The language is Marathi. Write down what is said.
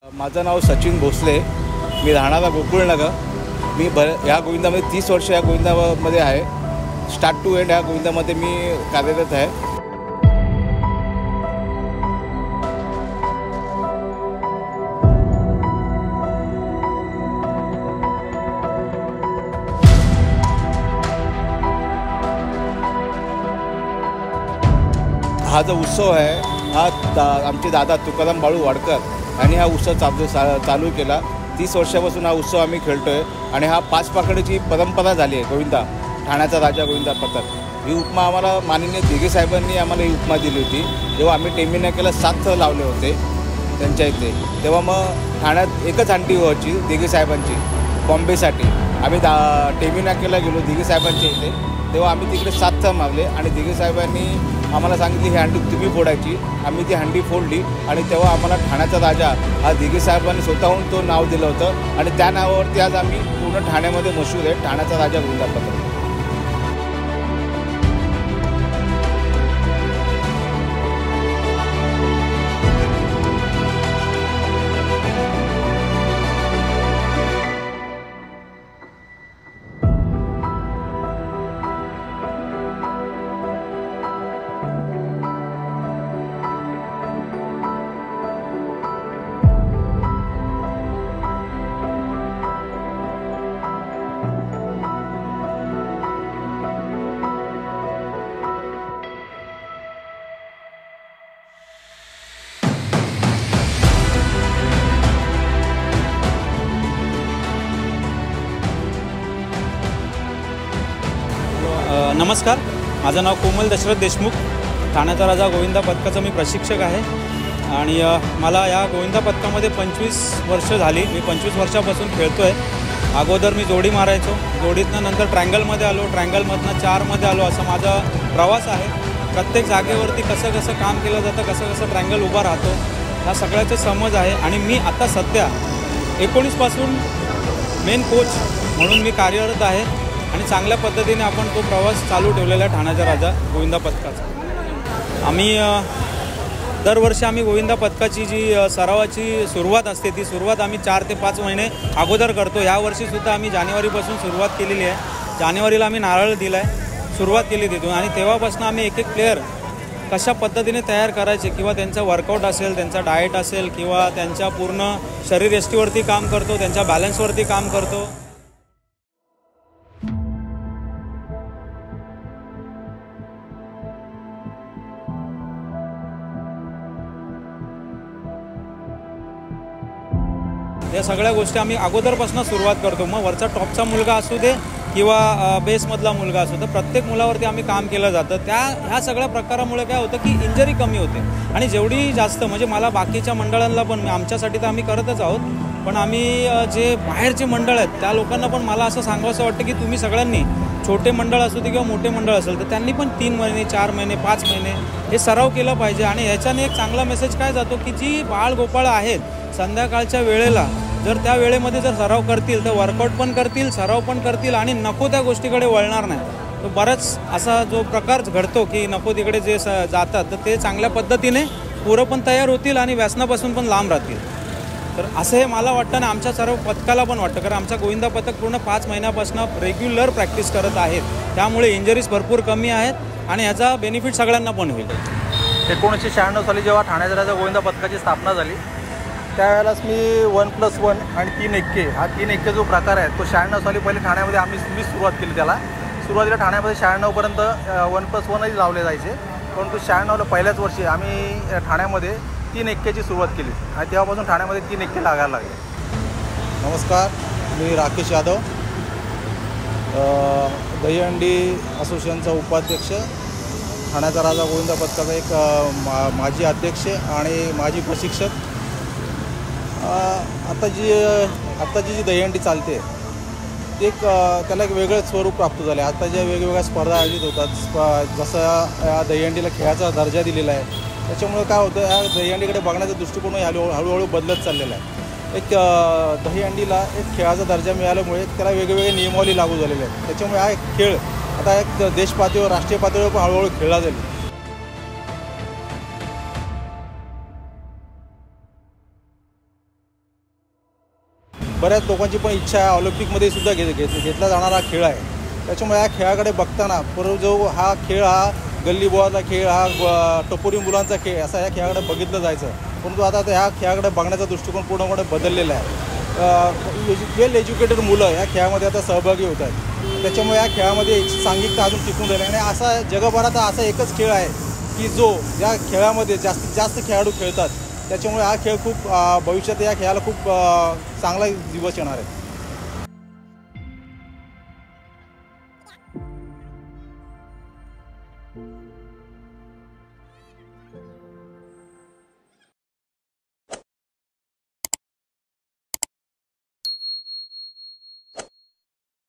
माझं नाव सचिन भोसले, मी राहणारा गोकुळनगर। मी या गोविंदामध्ये 30 वर्ष या गोविंदामध्ये आहे। स्टार्ट टू एंड या गोविंदामध्ये मी कार्यरत आहे। हा जो उत्सव आहे हा आमचे दादा तुकाराम बाळू वाडकर यांनी हा उत्सव चालू केला। 30 वर्षापासून हा उत्सव आम्ही खेळतोय आणि हा 5 पाकळीची परंपरा झाली आहे। गोविंदा ठाण्याचा राजा गोविंदा पथक ही उपमा आम्हाला माननीय दिघे साहेबांनी आम्हाला ही उपमा दिली होती। जेव्हा आम्ही टेंबी नाक्याला 7 थर लावले होते त्यांच्या इथे, तेव्हा मग ठाण्यात एकच हंडी व्हायची दिघे साहेबांची बॉम्बेसाठी। आम्ही टेंबी नाक्याला गेलो दिघे साहेबांच्या इथे, तेव्हा आम्ही तिकडे 7 थर मारले आणि दिघे साहेबांनी आम्हाला सांगितली ही हंडी तुम्ही फोडायची। आम्ही ती हंडी फोडली आणि तेव्हा आम्हाला ठाण्याचा राजा हा दिघे साहेबांनी स्वतःहून तो नाव दिलं होतं आणि त्या नावावरती आज आम्ही पूर्ण ठाण्यामध्ये मशहूर आहे, ठाण्याचा राजा गोविंदा पथक। नमस्कार, माझं नाव कोमल दशरथ देशमुख, ठाण्याचा राजा गोविंदा पथकाचा मी प्रशिक्षक आहे आणि मला या गोविंदा पथकामध्ये 25 वर्ष झाली। मी 25 वर्षापासून खेळतो आहे। अगोदर मी जोडी मारायचो, जोडीतनं नंतर ट्रायंगलमध्ये आलो, ट्रायंगलमधनं 4मध्ये आलो, असा माझा प्रवास आहे। प्रत्येक जागेवरती कसं कसं काम केलं जातं, कसं कसं ट्रायंगल उभा राहतो, ह्या सगळ्याचं समज आहे आणि मी आता सध्या 19पासून मेन कोच म्हणून मी कार्यरत आहे आणि चांगल्या पद्धतीने आपण तो प्रवास चालू ठेवलेला आहे ठाण्याचा राजा गोविंदा पथकाचा। आम्ही दरवर्षी आम्ही गोविंदा पथकाची जी सरावाची सुरुवात असते ती सुरुवात आम्ही 4 ते 5 महिने अगोदर करतो। ह्या वर्षीसुद्धा आम्ही जानेवारीपासून सुरुवात केलेली आहे। जानेवारीला आम्ही नारळ दिला आहे, सुरुवात केली तिथून आणि तेव्हापासून आम्ही एक एक प्लेयर कशा पद्धतीने तयार करायचे किंवा त्यांचा वर्कआउट असेल, त्यांचा डाएट असेल किंवा त्यांच्या पूर्ण शरीर यष्टीवरती काम करतो, त्यांच्या बॅलन्सवरती काम करतो। या सगळ्या गोष्टी आम्ही अगोदरपासून सुरुवात करतो। मग वरचा टॉपचा मुलगा असू दे किंवा बेसमधला मुलगा असू, तर प्रत्येक मुलावरती आम्ही काम केलं जातं। ह्या सगळ्या प्रकारामुळे काय होतं की इंजरी कमी होते आणि जेवढी जास्त म्हणजे मला बाकीच्या मंडळांना पण, आमच्यासाठी तर आम्ही करतच आहोत, पण आम्ही जे बाहेरचे मंडळ आहेत त्या लोकांना पण मला असं सांगावंसं वाटतं की तुम्ही सगळ्यांनी, छोटे मंडळ असू दे किंवा मोठे मंडळ असेल, तर त्यांनी पण 3 महिने 4 महिने 5 महिने हे सराव केलं पाहिजे। आणि ह्याच्याने एक चांगला मेसेज काय जातो की जी बाळगोपाळं आहेत संध्याकाळच्या वेळेला जर त्या वेळेमध्ये जर सराव करतील तर वर्कआउट पण करतील, सराव पण करतील आणि नको त्या गोष्टीकडे वळणार नाही। तो बराच असा जो प्रकार घडतो की नको तिकडे जे जातात तर ते चांगल्या पद्धतीने पोरं पण तयार होतील आणि व्यसनापासून पण लांब राहतील। तर असं हे मला वाटतं आणि आमच्या सर्व पथकाला पण वाटतं, कारण आमचा गोविंदा पथक पूर्ण 5 महिन्यापासून रेग्युलर प्रॅक्टिस करत आहेत, त्यामुळे इंजरीज भरपूर कमी आहेत आणि ह्याचा बेनिफिट सगळ्यांना पण होईल। 1996 साली जेव्हा ठाण्याचा राजा गोविंदा पथकाची स्थापना झाली त्यावेळेलाच मी 1+1 आणि 3 एक्के हा 3 एक्के जो प्रकार आहे तो 96 साली पहिले ठाण्यामध्ये मी सुरुवात केली। त्याला सुरुवातीला ठाण्यामध्ये 96पर्यंत 1+1च लावले जायचे, परंतु 96ला पहिल्याच वर्षी आम्ही ठाण्यामध्ये 3 एक्केची सुरुवात केली आणि तेव्हापासून ठाण्यामध्ये 3 एक्के लागायला लागले। नमस्कार, मी राकेश यादव, दहीहंडी असोसिएशनचा उपाध्यक्ष, ठाण्याचा राजा गोविंदा पथकाचा एक माजी अध्यक्ष आणि माजी प्रशिक्षक। आत्ताची जी दहीहंडी चालते ते त्याला एक वेगळं स्वरूप प्राप्त झालं आहे। आता ज्या वेगवेगळ्या स्पर्धा आयोजित होतात, जसं या दहीहंडीला खेळाचा दर्जा दिलेला आहे, त्याच्यामुळे काय होतं या दहीहंडीकडे बघण्याचा दृष्टिकोन हळूहळू बदलत चाललेला आहे। एक दहीहंडीला एक खेळाचा दर्जा मिळाल्यामुळे त्याला वेगवेगळे नियमावली लागू झालेले आहेत, त्याच्यामुळे हा एक खेळ आता एक देश पातळीवर, राष्ट्रीय पातळीवर पण हळूहळू खेळला जाईल। बऱ्याच लोकांची पण इच्छा आहे, ऑलिम्पिकमध्ये सुद्धा घेतला जाणारा खेळ आहे. त्याच्यामुळे या खेळाकडे बघताना पूर्व जो हा खेळ हा गल्ली बोळातला खेळ, हा टपोरी मुलांचा खेळ असा या खेळाकडे बघितलं जायचं. परंतु आता ह्या खेळाकडे बघण्याचा दृष्टिकोन पूर्णपणे बदललेला आहे. वेल एज्युकेटेड मुलं या खेळामध्ये आता सहभागी होत आहेत. त्याच्यामुळे या खेळामध्ये एक सांघिकता अजून टिकून राहिली. आणि असा जगभरात असा एकच खेळ आहे की जो या खेळामध्ये जास्तीत जास्त खेळाडू खेळतात. त्याच्यामुळे हा खेळ खूप भविष्यात या खेळाला खूप चांगला दिवस येणार आहे.